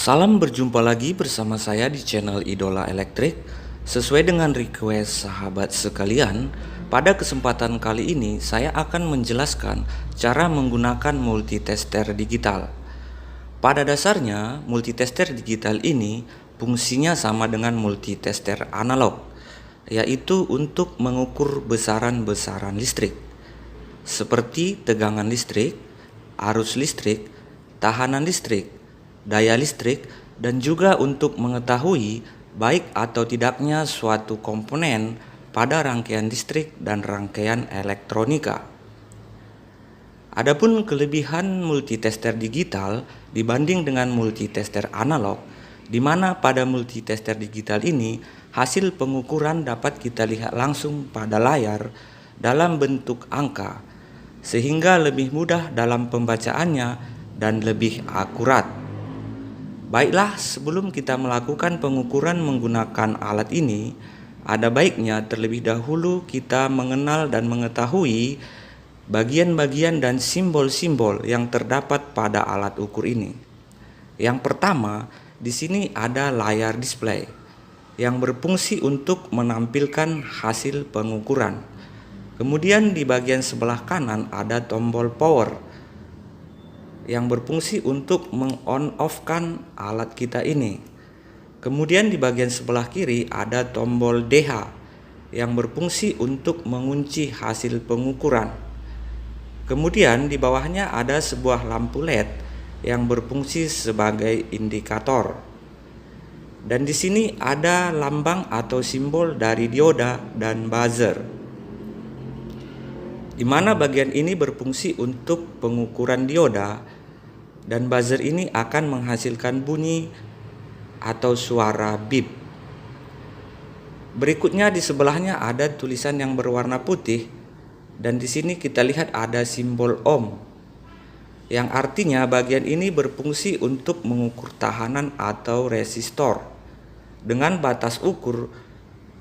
Salam berjumpa lagi bersama saya di channel Idola Elektrik. Sesuai dengan request sahabat sekalian, pada kesempatan kali ini saya akan menjelaskan cara menggunakan multitester digital. Pada dasarnya, multitester digital ini fungsinya sama dengan multitester analog, yaitu untuk mengukur besaran-besaran listrik, seperti tegangan listrik, arus listrik, tahanan listrik, daya listrik, dan juga untuk mengetahui baik atau tidaknya suatu komponen pada rangkaian listrik dan rangkaian elektronika. Adapun kelebihan multitester digital dibanding dengan multitester analog, di mana pada multitester digital ini hasil pengukuran dapat kita lihat langsung pada layar dalam bentuk angka, sehingga lebih mudah dalam pembacaannya dan lebih akurat. Baiklah, sebelum kita melakukan pengukuran menggunakan alat ini, ada baiknya terlebih dahulu kita mengenal dan mengetahui bagian-bagian dan simbol-simbol yang terdapat pada alat ukur ini. Yang pertama, di sini ada layar display yang berfungsi untuk menampilkan hasil pengukuran. Kemudian di bagian sebelah kanan ada tombol power yang berfungsi untuk meng-on-off-kan alat kita ini. Kemudian di bagian sebelah kiri ada tombol DH yang berfungsi untuk mengunci hasil pengukuran. Kemudian di bawahnya ada sebuah lampu LED yang berfungsi sebagai indikator. Dan di sini ada lambang atau simbol dari dioda dan buzzer, di mana bagian ini berfungsi untuk pengukuran dioda dan buzzer ini akan menghasilkan bunyi atau suara bip. Berikutnya di sebelahnya ada tulisan yang berwarna putih dan di sini kita lihat ada simbol ohm, yang artinya bagian ini berfungsi untuk mengukur tahanan atau resistor dengan batas ukur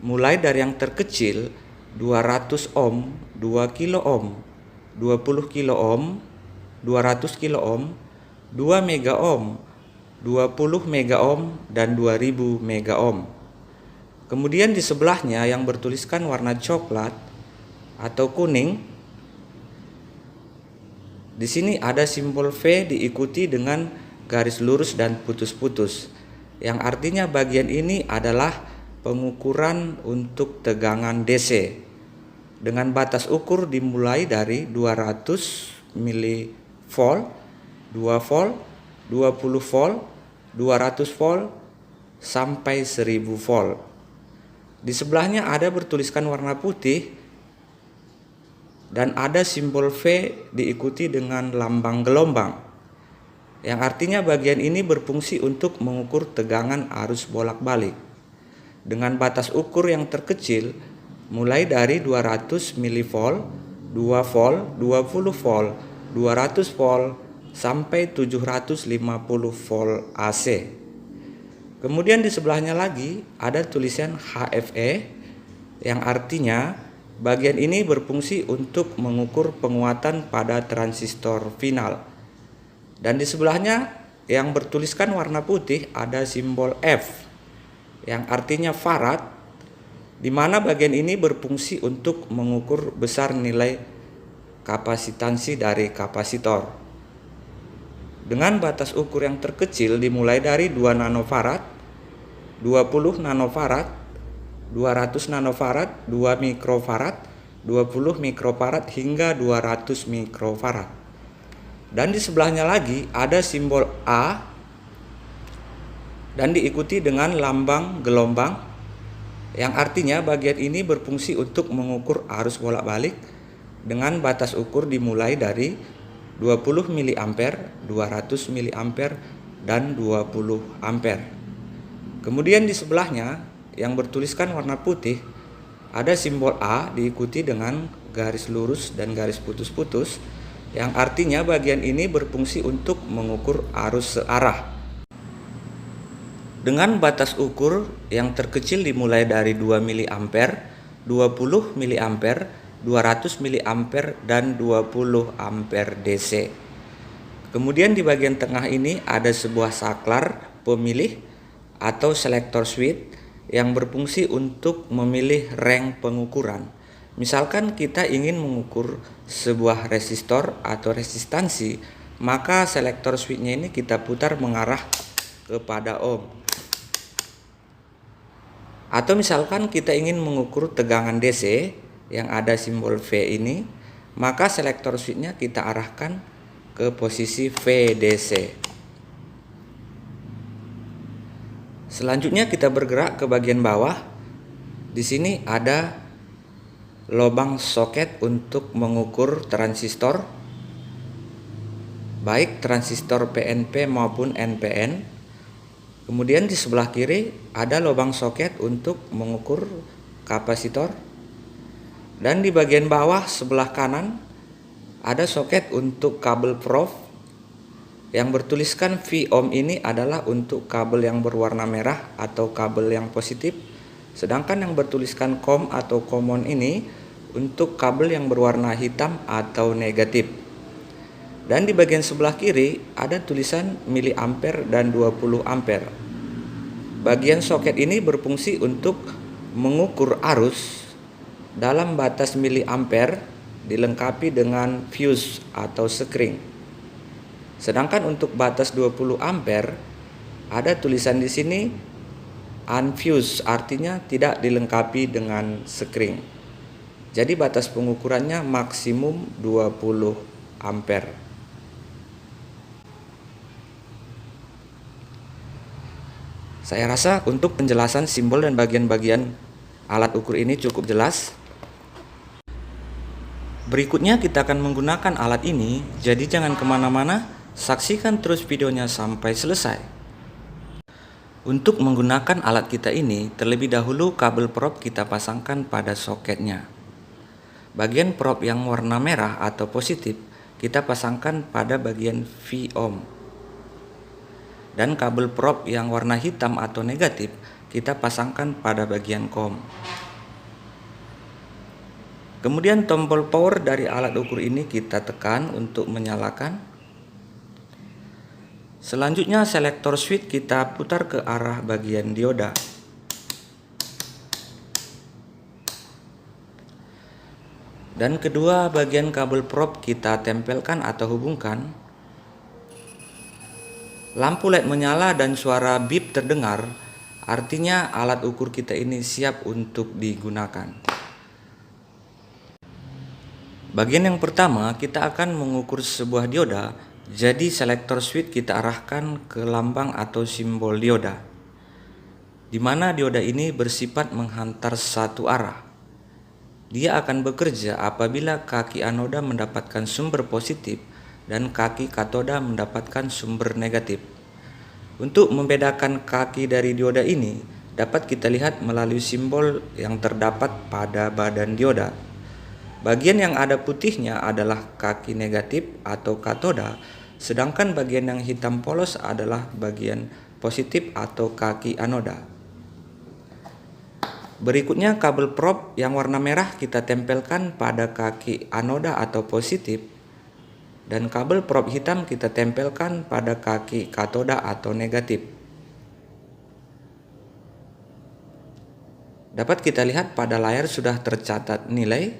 mulai dari yang terkecil 200 ohm, 2 kilo ohm, 20 kilo ohm, 200 kilo ohm, 2 mega ohm, 20 mega ohm, dan 2000 mega ohm. Kemudian di sebelahnya yang bertuliskan warna coklat atau kuning, di sini ada simbol V diikuti dengan garis lurus dan putus-putus, yang artinya bagian ini adalah pengukuran untuk tegangan DC dengan batas ukur dimulai dari 200 mV, 2 volt, 20 volt, 200 volt, sampai 1000 volt. Di sebelahnya ada bertuliskan warna putih dan ada simbol V diikuti dengan lambang gelombang, yang artinya bagian ini berfungsi untuk mengukur tegangan arus bolak-balik dengan batas ukur yang terkecil mulai dari 200 mV, 2 volt, 20 volt, 200 volt, sampai 750 volt AC. Kemudian di sebelahnya lagi ada tulisan HFE, yang artinya bagian ini berfungsi untuk mengukur penguatan pada transistor final. Dan di sebelahnya yang bertuliskan warna putih ada simbol F, yang artinya farad, di mana bagian ini berfungsi untuk mengukur besar nilai kapasitansi dari kapasitor dengan batas ukur yang terkecil dimulai dari 2 nanofarad, 20 nanofarad, 200 nanofarad, 2 mikrofarad, 20 mikrofarad hingga 200 mikrofarad. Dan di sebelahnya lagi ada simbol A dan diikuti dengan lambang gelombang, yang artinya bagian ini berfungsi untuk mengukur arus bolak-balik dengan batas ukur dimulai dari 20 mA, 200 mA, dan 20 ampere. Kemudian di sebelahnya yang bertuliskan warna putih ada simbol A diikuti dengan garis lurus dan garis putus-putus, yang artinya bagian ini berfungsi untuk mengukur arus searah dengan batas ukur yang terkecil dimulai dari 2 mA, 20 mA, 200 mA, dan 20 ampere DC. Kemudian di bagian tengah ini ada sebuah saklar pemilih atau selektor switch yang berfungsi untuk memilih rang pengukuran. Misalkan kita ingin mengukur sebuah resistor atau resistansi, maka selektor switch-nya ini kita putar mengarah kepada ohm. Atau misalkan kita ingin mengukur tegangan DC yang ada simbol V ini, maka selektor switch-nya kita arahkan ke posisi VDC. Selanjutnya kita bergerak ke bagian bawah. Di sini ada lubang soket untuk mengukur transistor, baik transistor PNP maupun NPN. Kemudian di sebelah kiri ada lubang soket untuk mengukur kapasitor. Dan di bagian bawah sebelah kanan ada soket untuk kabel probe. Yang bertuliskan V ohm ini adalah untuk kabel yang berwarna merah atau kabel yang positif. Sedangkan yang bertuliskan COM atau common ini untuk kabel yang berwarna hitam atau negatif. Dan di bagian sebelah kiri ada tulisan miliampere dan 20 ampere. Bagian soket ini berfungsi untuk mengukur arus dalam batas miliampere dilengkapi dengan fuse atau sekring. Sedangkan untuk batas 20 ampere ada tulisan di sini unfused, artinya tidak dilengkapi dengan sekring. Jadi batas pengukurannya maksimum 20 ampere. Saya rasa untuk penjelasan simbol dan bagian-bagian alat ukur ini cukup jelas. Berikutnya kita akan menggunakan alat ini, jadi jangan kemana-mana. Saksikan terus videonya sampai selesai. Untuk menggunakan alat kita ini, terlebih dahulu kabel probe kita pasangkan pada soketnya. Bagian probe yang warna merah atau positif kita pasangkan pada bagian V ohm. Dan kabel probe yang warna hitam atau negatif kita pasangkan pada bagian COM. Kemudian tombol power dari alat ukur ini kita tekan untuk menyalakan. Selanjutnya selektor switch kita putar ke arah bagian dioda. Dan kedua bagian kabel probe kita tempelkan atau hubungkan. Lampu LED menyala dan suara bip terdengar, artinya alat ukur kita ini siap untuk digunakan. Bagian yang pertama kita akan mengukur sebuah dioda. Jadi selektor switch kita arahkan ke lambang atau simbol dioda, di mana dioda ini bersifat menghantar satu arah. Dia akan bekerja apabila kaki anoda mendapatkan sumber positif dan kaki katoda mendapatkan sumber negatif. Untuk membedakan kaki dari dioda ini dapat kita lihat melalui simbol yang terdapat pada badan dioda. Bagian yang ada putihnya adalah kaki negatif atau katoda. Sedangkan bagian yang hitam polos adalah bagian positif atau kaki anoda. Berikutnya kabel probe yang warna merah kita tempelkan pada kaki anoda atau positif. Dan kabel probe hitam kita tempelkan pada kaki katoda atau negatif. Dapat kita lihat pada layar sudah tercatat nilai,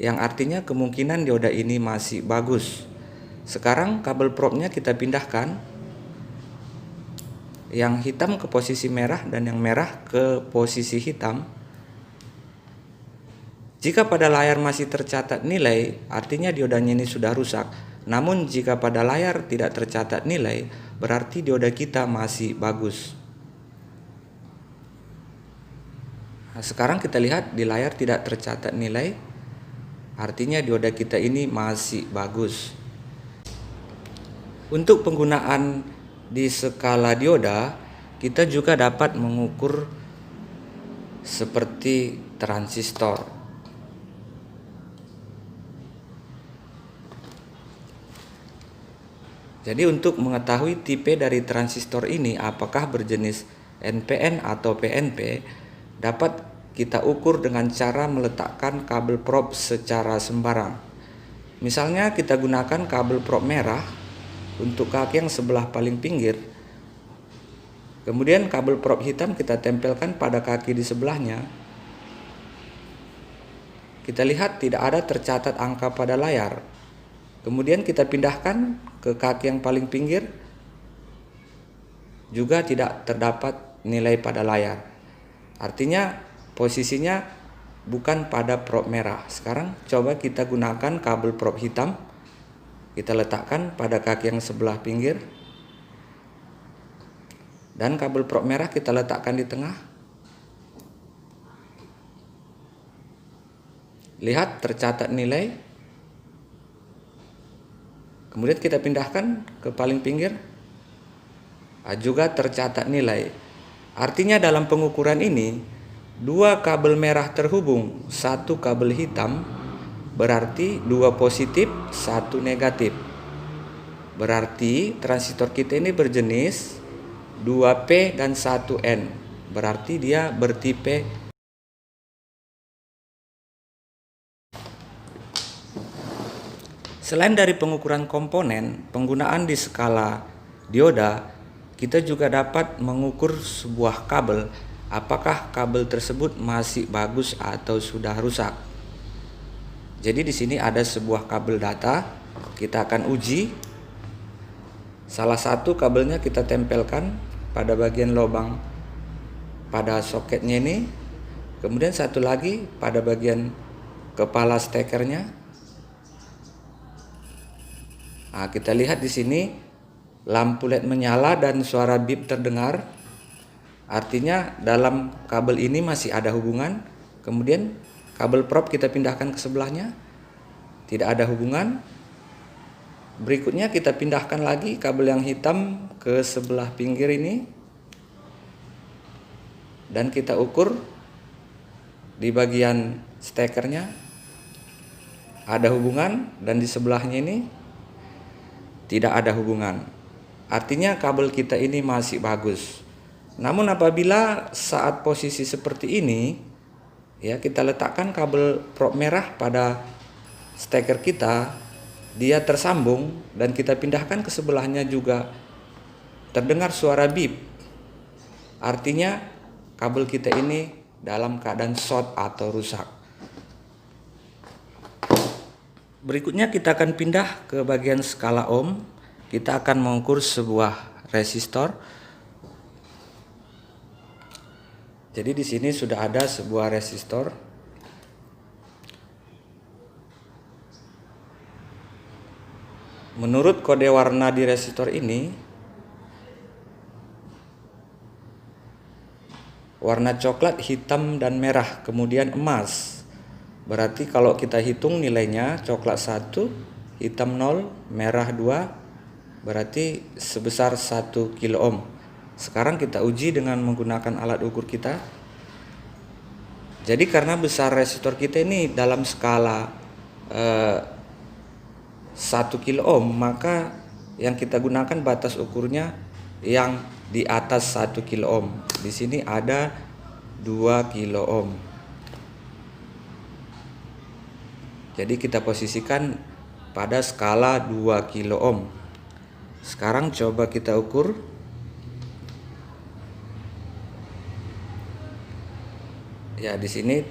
yang artinya kemungkinan dioda ini masih bagus. Sekarang kabel probe-nya kita pindahkan, yang hitam ke posisi merah dan yang merah ke posisi hitam. Jika pada layar masih tercatat nilai, artinya diodanya ini sudah rusak. Namun jika pada layar tidak tercatat nilai, berarti dioda kita masih bagus. Nah, sekarang kita lihat di layar tidak tercatat nilai, artinya dioda kita ini masih bagus. Untuk penggunaan di skala dioda, kita juga dapat mengukur seperti transistor. Jadi untuk mengetahui tipe dari transistor ini apakah berjenis NPN atau PNP, dapat kita ukur dengan cara meletakkan kabel probe secara sembarang. Misalnya kita gunakan kabel probe merah untuk kaki yang sebelah paling pinggir. Kemudian kabel prop hitam kita tempelkan pada kaki di sebelahnya. Kita lihat tidak ada tercatat angka pada layar. Kemudian kita pindahkan ke kaki yang paling pinggir, juga tidak terdapat nilai pada layar. Artinya posisinya bukan pada prop merah. Sekarang coba kita gunakan kabel prop hitam. Kita letakkan pada kaki yang sebelah pinggir. Dan kabel prop merah kita letakkan di tengah. Lihat tercatat nilai. Kemudian kita pindahkan ke paling pinggir. Juga tercatat nilai. Artinya dalam pengukuran ini, dua kabel merah terhubung, satu kabel hitam, berarti dua positif, satu negatif. Berarti transistor kita ini berjenis 2P dan 1N. Berarti dia bertipe. Selain dari pengukuran komponen, penggunaan di skala dioda, kita juga dapat mengukur sebuah kabel, apakah kabel tersebut masih bagus atau sudah rusak. Jadi di sini ada sebuah kabel data, kita akan uji. Salah satu kabelnya kita tempelkan pada bagian lubang pada soketnya ini. Kemudian satu lagi pada bagian kepala stekernya. Nah, kita lihat di sini lampu LED menyala dan suara bip terdengar. Artinya dalam kabel ini masih ada hubungan. Kemudian kabel prop kita pindahkan ke sebelahnya. Tidak ada hubungan. Berikutnya kita pindahkan lagi kabel yang hitam ke sebelah pinggir ini. Dan kita ukur di bagian stekernya. Ada hubungan dan di sebelahnya ini tidak ada hubungan. Artinya kabel kita ini masih bagus. Namun apabila saat posisi seperti ini, ya kita letakkan kabel prop merah pada steker kita, dia tersambung dan kita pindahkan ke sebelahnya juga terdengar suara bip. Artinya kabel kita ini dalam keadaan short atau rusak. Berikutnya kita akan pindah ke bagian skala ohm. Kita akan mengukur sebuah resistor. Jadi di sini sudah ada sebuah resistor. Menurut kode warna di resistor ini, warna coklat, hitam, dan merah, kemudian emas. Berarti kalau kita hitung nilainya, coklat 1, hitam 0, merah 2, berarti sebesar 1 kilo ohm. Sekarang kita uji dengan menggunakan alat ukur kita. Jadi karena besar resistor kita ini dalam skala 1 kilo ohm, maka yang kita gunakan batas ukurnya yang di atas 1 kilo ohm. Di sini ada 2 kilo ohm. Jadi kita posisikan pada skala 2 kilo ohm. Sekarang coba kita ukur. Ya, di sini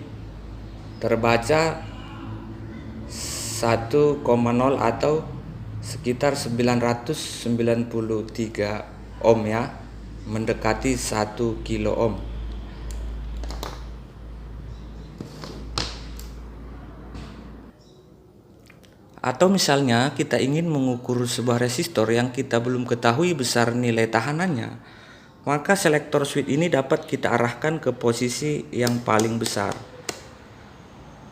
terbaca 1,0 atau sekitar 993 ohm ya, mendekati 1 kilo ohm. Atau misalnya kita ingin mengukur sebuah resistor yang kita belum ketahui besar nilai tahanannya, maka selektor switch ini dapat kita arahkan ke posisi yang paling besar.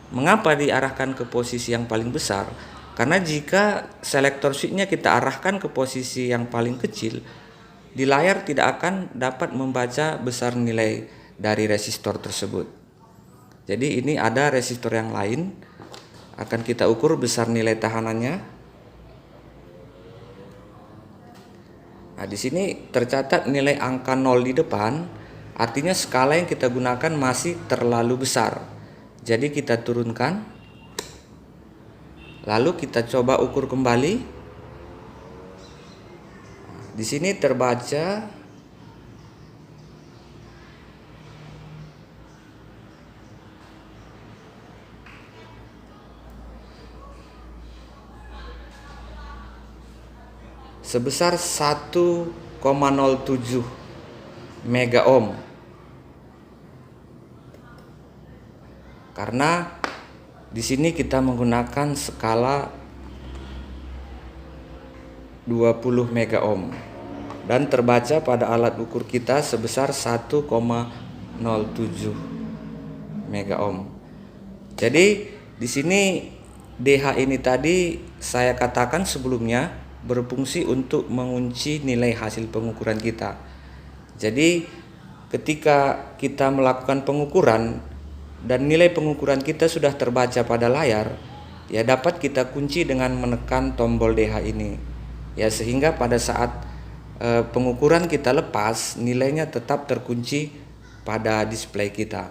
Mengapa diarahkan ke posisi yang paling besar? Karena jika selektor switchnya kita arahkan ke posisi yang paling kecil, di layar tidak akan dapat membaca besar nilai dari resistor tersebut. Jadi ini ada resistor yang lain, akan kita ukur besar nilai tahanannya. Nah, di sini tercatat nilai angka 0 di depan, artinya skala yang kita gunakan masih terlalu besar. Jadi kita turunkan. Lalu kita coba ukur kembali. Di sini terbaca sebesar 1,07 mega ohm. Karena di sini kita menggunakan skala 20 mega ohm dan terbaca pada alat ukur kita sebesar 1,07 mega ohm. Jadi di sini DH ini tadi saya katakan sebelumnya berfungsi untuk mengunci nilai hasil pengukuran kita. Jadi ketika kita melakukan pengukuran dan nilai pengukuran kita sudah terbaca pada layar, ya dapat kita kunci dengan menekan tombol DH ini. Ya sehingga pada saat pengukuran kita lepas, nilainya tetap terkunci pada display kita.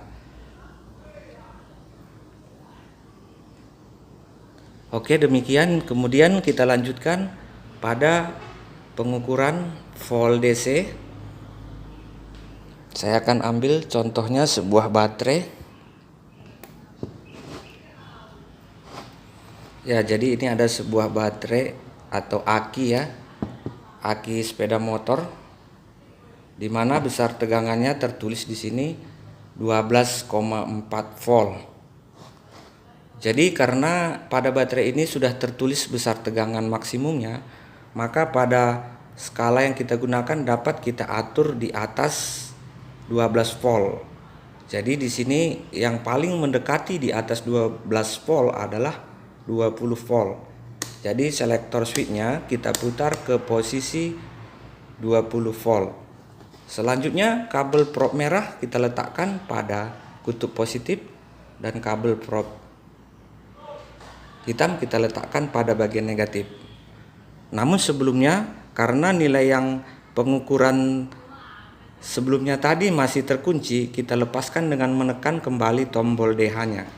Oke, demikian. Kemudian kita lanjutkan pada pengukuran volt DC. Saya akan ambil contohnya sebuah baterai. Ya, jadi ini ada sebuah baterai atau aki ya, aki sepeda motor, di mana besar tegangannya tertulis di sini 12,4 volt. Jadi karena pada baterai ini sudah tertulis besar tegangan maksimumnya, maka pada skala yang kita gunakan dapat kita atur di atas 12 volt. Jadi di sini yang paling mendekati di atas 12 volt adalah 20 volt. Jadi selektor switchnya kita putar ke posisi 20 volt. Selanjutnya kabel probe merah kita letakkan pada kutub positif dan kabel probe hitam kita letakkan pada bagian negatif. Namun sebelumnya, karena nilai yang pengukuran sebelumnya tadi masih terkunci, kita lepaskan dengan menekan kembali tombol DH-nya.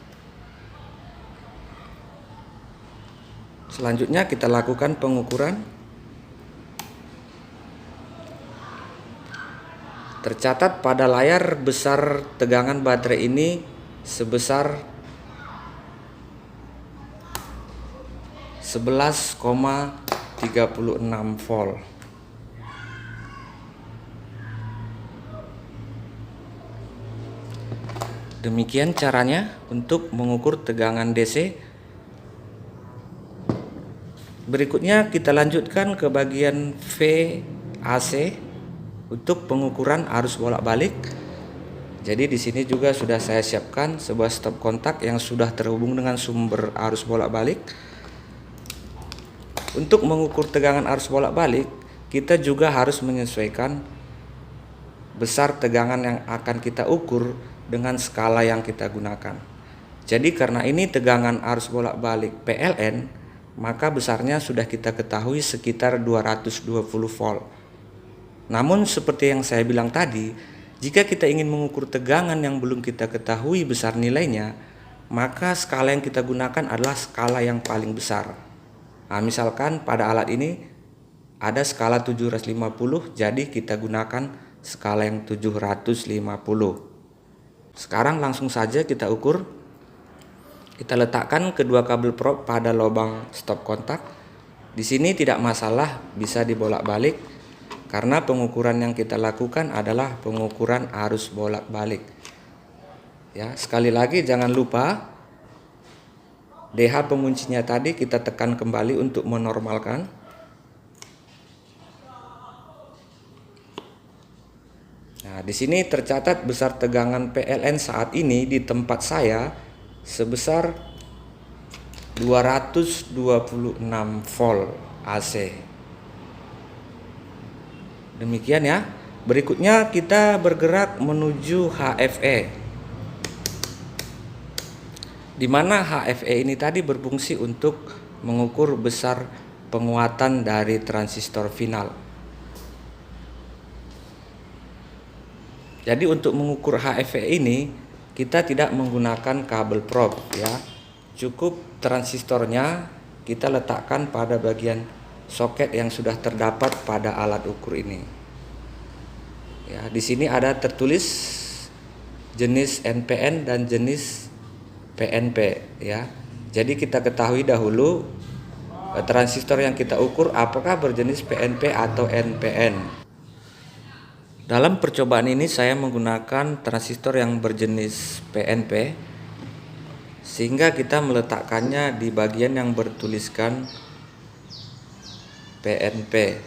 Selanjutnya kita lakukan pengukuran. Tercatat pada layar besar tegangan baterai ini sebesar 11,36 volt. Demikian caranya untuk mengukur tegangan DC. Berikutnya kita lanjutkan ke bagian VAC untuk pengukuran arus bolak-balik. Jadi di sini juga sudah saya siapkan sebuah stop kontak yang sudah terhubung dengan sumber arus bolak-balik. Untuk mengukur tegangan arus bolak-balik, kita juga harus menyesuaikan besar tegangan yang akan kita ukur dengan skala yang kita gunakan. Jadi karena ini tegangan arus bolak-balik PLN, maka besarnya sudah kita ketahui sekitar 220 volt. Namun seperti yang saya bilang tadi, jika kita ingin mengukur tegangan yang belum kita ketahui besar nilainya, maka skala yang kita gunakan adalah skala yang paling besar. Nah, misalkan pada alat ini ada skala 750, jadi kita gunakan skala yang 750. Sekarang langsung saja kita ukur. Kita letakkan kedua kabel probe pada lubang stop kontak. Di sini tidak masalah, bisa dibolak-balik karena pengukuran yang kita lakukan adalah pengukuran arus bolak-balik. Ya, sekali lagi jangan lupa DH penguncinya tadi kita tekan kembali untuk menormalkan. Nah, di sini tercatat besar tegangan PLN saat ini di tempat saya sebesar 226 volt AC. Demikian ya. Berikutnya kita bergerak menuju HFE. Di mana HFE ini tadi berfungsi untuk mengukur besar penguatan dari transistor final. Jadi untuk mengukur HFE ini kita tidak menggunakan kabel probe ya. Cukup transistornya kita letakkan pada bagian soket yang sudah terdapat pada alat ukur ini. Ya, di sini ada tertulis jenis NPN dan jenis PNP ya. Jadi kita ketahui dahulu transistor yang kita ukur apakah berjenis PNP atau NPN. Dalam percobaan ini saya menggunakan transistor yang berjenis PNP, sehingga kita meletakkannya di bagian yang bertuliskan PNP.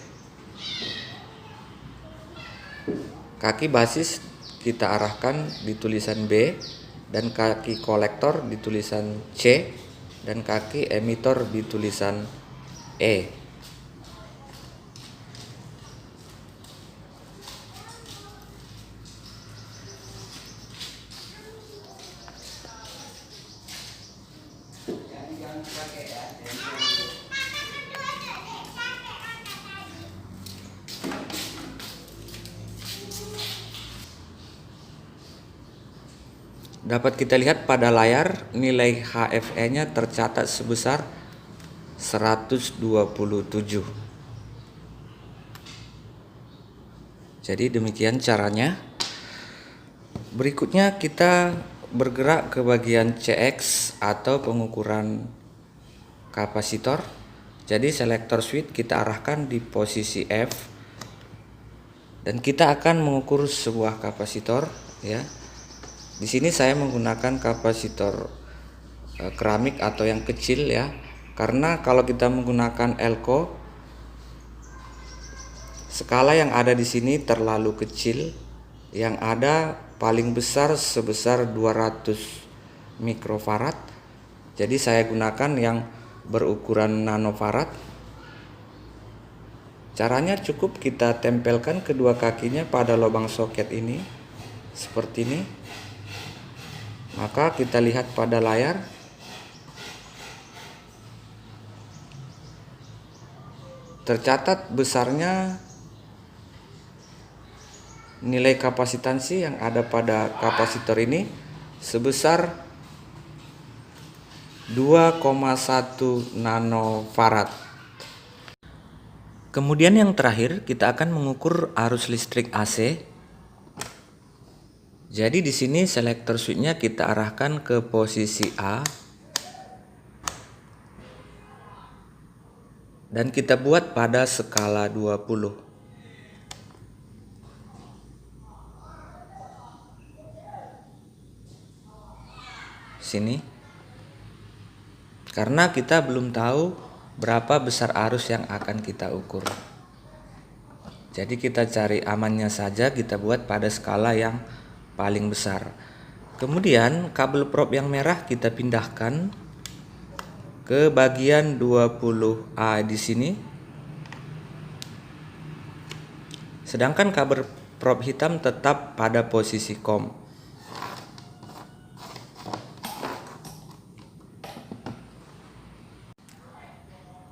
Kaki basis kita arahkan di tulisan B, dan kaki kolektor di tulisan C, dan kaki emitor di tulisan E. Dapat kita lihat pada layar nilai HFE-nya tercatat sebesar 127. Jadi demikian caranya. Berikutnya kita bergerak ke bagian CX atau pengukuran kapasitor. Jadi selektor switch kita arahkan di posisi F, dan kita akan mengukur sebuah kapasitor ya. Di sini saya menggunakan kapasitor keramik atau yang kecil ya, karena kalau kita menggunakan elko, skala yang ada di sini terlalu kecil. Yang ada paling besar sebesar 200 mikrofarad. Jadi saya gunakan yang berukuran nanofarad. Caranya cukup kita tempelkan kedua kakinya pada lubang soket ini seperti ini. Maka kita lihat pada layar, tercatat besarnya nilai kapasitansi yang ada pada kapasitor ini sebesar 2,1 nanofarad. Kemudian yang terakhir kita akan mengukur arus listrik AC. Jadi di sini selektor switch-nya kita arahkan ke posisi A, dan kita buat pada skala 20. Sini. Karena kita belum tahu berapa besar arus yang akan kita ukur. Jadi kita cari amannya saja, kita buat pada skala yang paling besar. Kemudian kabel probe yang merah kita pindahkan ke bagian 20A di sini. Sedangkan kabel probe hitam tetap pada posisi COM.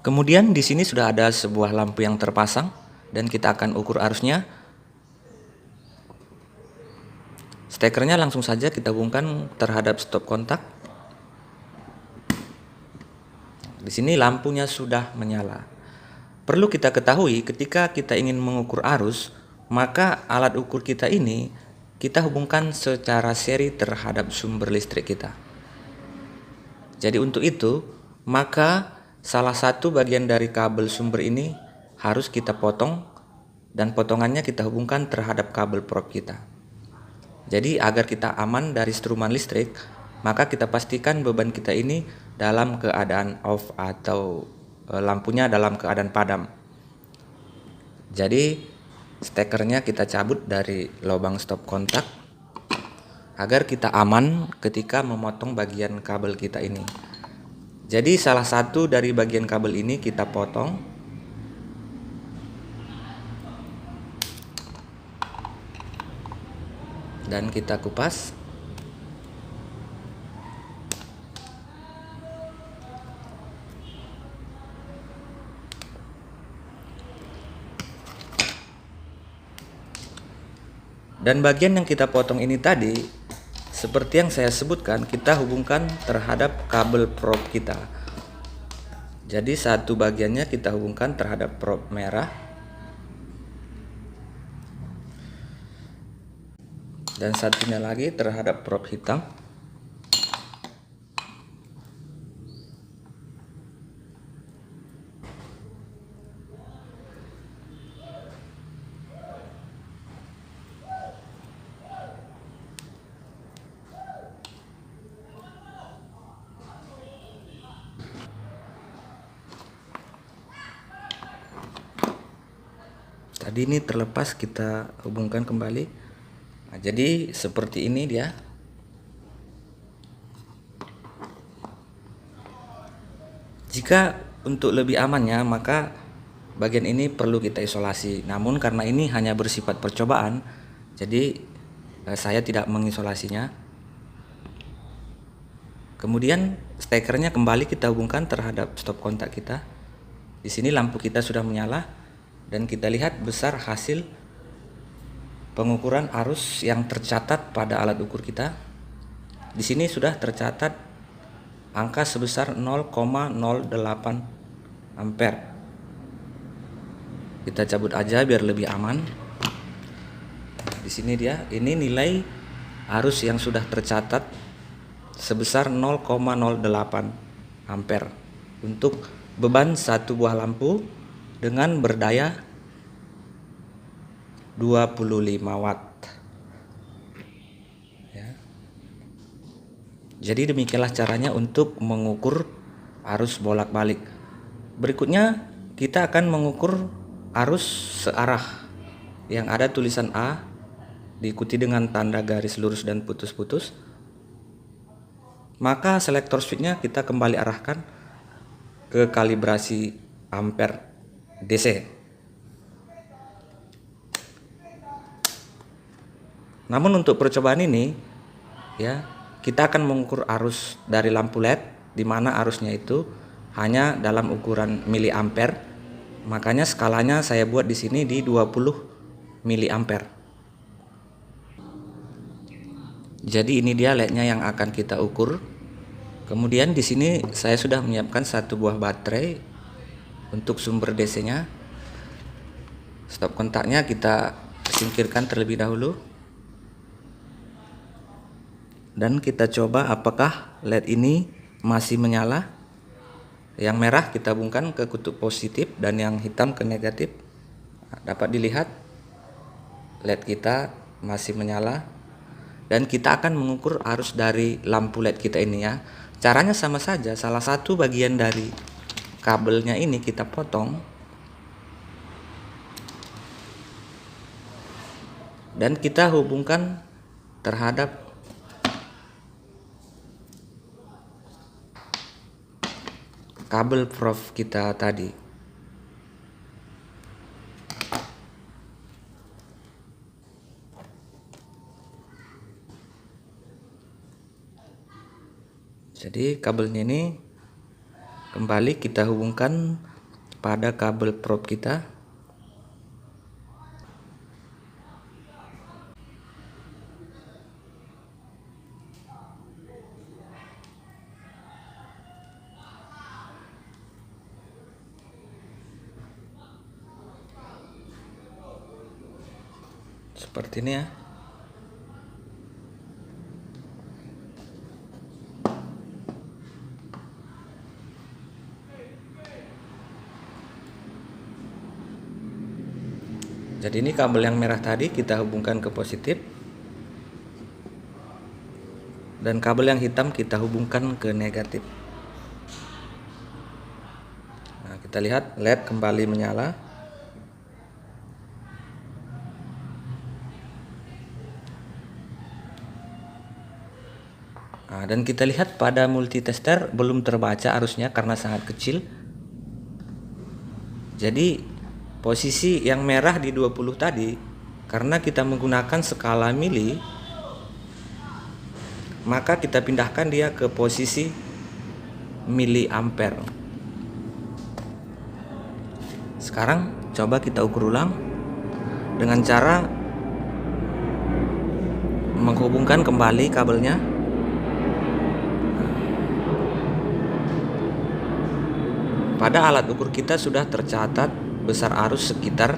Kemudian di sini sudah ada sebuah lampu yang terpasang dan kita akan ukur arusnya. Stekernya langsung saja kita hubungkan terhadap stop kontak. Di sini lampunya sudah menyala. Perlu kita ketahui ketika kita ingin mengukur arus, maka alat ukur kita ini kita hubungkan secara seri terhadap sumber listrik kita. Jadi untuk itu, maka salah satu bagian dari kabel sumber ini harus kita potong, dan potongannya kita hubungkan terhadap kabel probe kita. Jadi agar kita aman dari struman listrik, maka kita pastikan beban kita ini dalam keadaan off atau lampunya dalam keadaan padam. Jadi stekernya kita cabut dari lubang stop kontak agar kita aman ketika memotong bagian kabel kita ini. Jadi salah satu dari bagian kabel ini kita potong. Dan kita kupas. Dan bagian yang kita potong ini tadi, seperti yang saya sebutkan, kita hubungkan terhadap kabel probe kita. Jadi satu bagiannya kita hubungkan terhadap probe merah, dan satunya lagi terhadap probe hitam. Tadi ini terlepas, kita hubungkan kembali. Nah, jadi seperti ini dia. Jika untuk lebih amannya, maka bagian ini perlu kita isolasi. Namun karena ini hanya bersifat percobaan, jadi saya tidak mengisolasinya. Kemudian stekernya kembali kita hubungkan terhadap stop kontak kita. Di sini lampu kita sudah menyala dan kita lihat besar hasil pengukuran arus yang tercatat pada alat ukur kita. Di sini sudah tercatat angka sebesar 0,08 ampere. Kita cabut aja biar lebih aman. Di sini dia, ini nilai arus yang sudah tercatat sebesar 0,08 ampere untuk beban satu buah lampu dengan berdaya 25 watt. Ya. Jadi demikianlah caranya untuk mengukur arus bolak-balik. Berikutnya kita akan mengukur arus searah yang ada tulisan A diikuti dengan tanda garis lurus dan putus-putus. Maka selektor switchnya kita kembali arahkan ke kalibrasi ampere DC. Namun untuk percobaan ini ya, kita akan mengukur arus dari lampu LED di mana arusnya itu hanya dalam ukuran miliampere. Makanya skalanya saya buat di sini di 20 miliampere. Jadi ini dia LED-nya yang akan kita ukur. Kemudian di sini saya sudah menyiapkan satu buah baterai untuk sumber DC-nya. Stop kontaknya kita singkirkan terlebih dahulu. Dan kita coba apakah LED ini masih menyala. Yang merah kita hubungkan ke kutub positif dan yang hitam ke negatif. Nah, dapat dilihat LED kita masih menyala. Dan kita akan mengukur arus dari lampu LED kita ini ya. Caranya sama saja, salah satu bagian dari kabelnya ini kita potong. Dan kita hubungkan terhadap kabel prof kita tadi. Jadi kabelnya ini kembali kita hubungkan pada kabel prob kita. Seperti ini ya. Jadi ini kabel yang merah tadi kita hubungkan ke positif. Dan kabel yang hitam kita hubungkan ke negatif. Nah, kita lihat LED kembali menyala. Nah, dan kita lihat pada multitester belum terbaca arusnya karena sangat kecil. Jadi posisi yang merah di 20 tadi, karena kita menggunakan skala mili, maka kita pindahkan dia ke posisi miliampere. Sekarang coba kita ukur ulang dengan cara menghubungkan kembali kabelnya. Pada alat ukur kita sudah tercatat besar arus sekitar,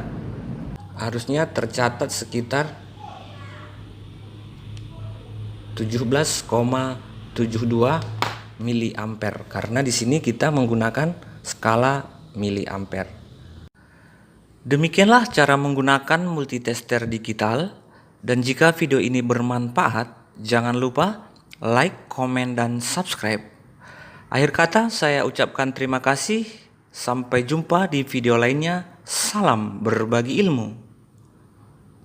arusnya tercatat sekitar 17,72 miliampere karena di sini kita menggunakan skala miliampere. Demikianlah cara menggunakan multitester digital, dan jika video ini bermanfaat, jangan lupa like, komen, dan subscribe. Akhir kata saya ucapkan terima kasih. Sampai jumpa di video lainnya. Salam berbagi ilmu.